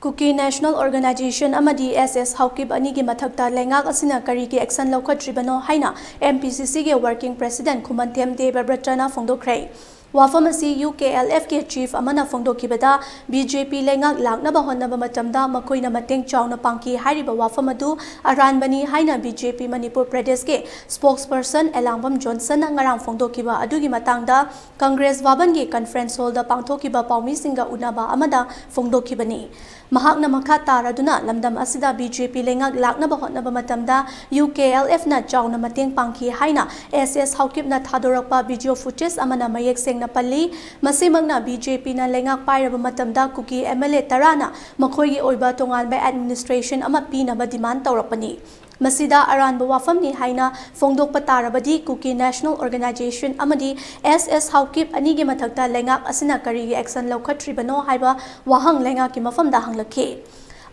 Kuki National Organization amadi SS Haukib anigi mathakta lengak asina karigi action laukhatribano haina MPCC ge working president Khumantem de Babrachana phongdokhrei. Wafam asi UKLF ke chief amana phongdokibada BJP lengak laknaba honnaba matamda makoina mateng chawna pangki hairiba wafam adu aranbani haina BJP Manipur Pradesh ke spokesperson Elambam Johnson ngarang phongdokiba adugi matangda Congress waban ge conference hall da pangthokiba paumi singa unaba amada phongdokibani. Mahakna makha taraduna lamdam asida BJP lengak laknaba honnaba matamda UKLF na chawna mateng pangki haina SS Haukib na thadorakpa video footage amana mayek seng Napali, masimagna BJP na lengak pairaba matamda Kuki MLA tarana makhoigi oiba tongal by administration ama pinaba demand tawrakpani. Masida aranba wafamni haina phongdokpa tarabadi Kuki National Organization amadi SS Haukib anigi mathakta lengak asina karigi action laukhatribano haiba wahang lengak ki mafamda hanglakhe.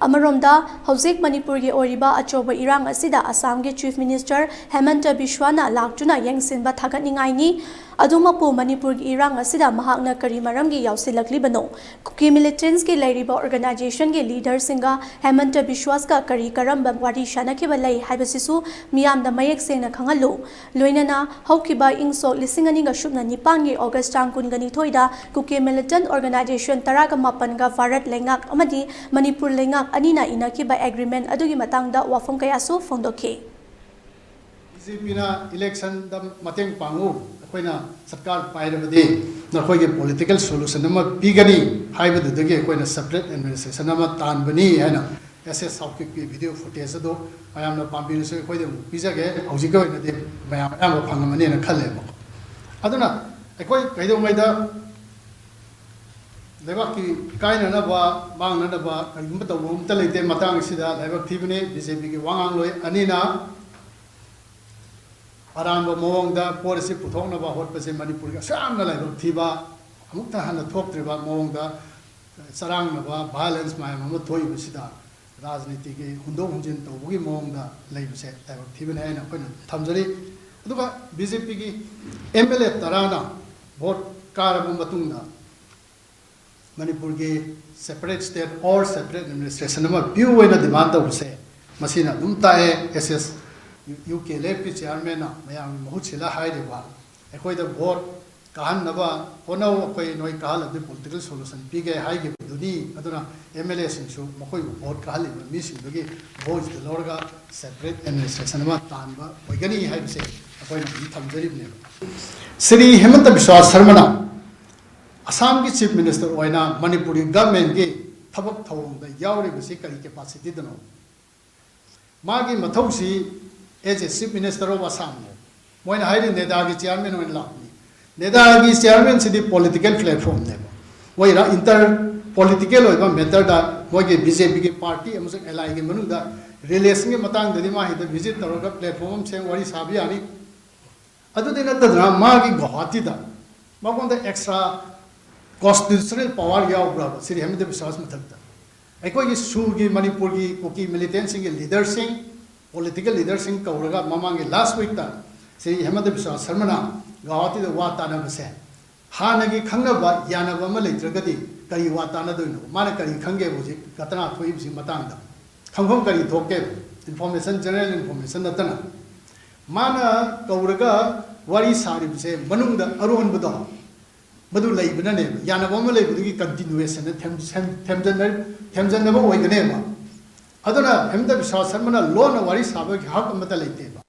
Amaromda Hauzik Manipur ge oriba achoba irang asida Assam ge Chief Minister Hemanta Biswana laktuna yengsinba thagatningai ni adumapu Manipur ge irang asida mahakna kari maram ge yausilaklibano Kuki militants ge lairiba organization ge leader singa Hemanta Biswas ka kari karamba wari shanakhiba lai haibasisu miyamda mayek sengna khangalu loinana haukiba ingso lisingani ga shubna nipang ge August tangkun gani thoida Kuki militant organization taraga mapan ga Bharat lengak amadi Manipur lengak anina inaki by agreement adugi matangda wafam kaya su phongdokhe BJP na election da mateng pangu akoina sarkar pairabadi na khoige political solution ama pigani haibadu dage akoina separate administration ama tanbani haina SS Haukib ki video footage ado ayamna pambinu se khoide pijage hojika oina de mayam am phangamani na khalle ba aduna akoi kaido maida Lebak ki kaina na ba mang na ba kagum ta wum ta leite matang sida lebak thibne BJP ki wangang loi anina aran ba mowang da policy puthong na ba hot pa se Manipur ga sam na lebak thiba amuk ta han thok tri ba mowang da sarang na ba violence ma ma thoi ba sida rajniti ki hundo hunjin to bugi mowang da leiba se lebak thibne na ko thamjari aduga BJP ki MLA tarana vote karabum batungna Manipur ge separate state or separate administration ama view na demand ta use masina dumta e SS UKLF ki chairman na mayam mahut sila hai de ba ekoi da vote kahan na ba honau koi noi kahal de political solution pi ge hai ge duni aduna MLA sing su makoi vote kahal mi sing ge vote de lorga separate administration ama tan ba oigani hai se ekoi na thamjari ne Sri Hemanta Biswa Sarmana Assam ki Chief Minister oina Manipuri government ki thabak thawong da yauri basi kari capacity dano magi mathausi as a Chief Minister of Assam moina hairi neda ki chairman oin lakni neda ki chairman sidi political platform ne moi ra inter political oiba matter da moi ge BJP ki party amusang ally ge manu da relation ge matang da ma hida visit taroga platform seng wari sabi ani adu dena da magi govt da magonda extra constitutional power yaw bravo Sri Hemanta Biswas mathakta ekoi gi sugi Manipur gi Kuki militants ge leaders sing political leaders sing kauraga mamang last week ta Sri Hemanta Biswas Sarmana gawati da wata na base hana gi khangna ba yana ba ma leitragadi kari wata na doino mane kari khange buji katana thoi bi matang da khanghom kari thoke information general information natana mana kauraga wari sari bise manung da aron budo Badu lay banane yana bama lay budu ki continuation temjan na ba oigane ba aduna Hemanta Biswa Sarmana law na wari sabak hak amata layte ba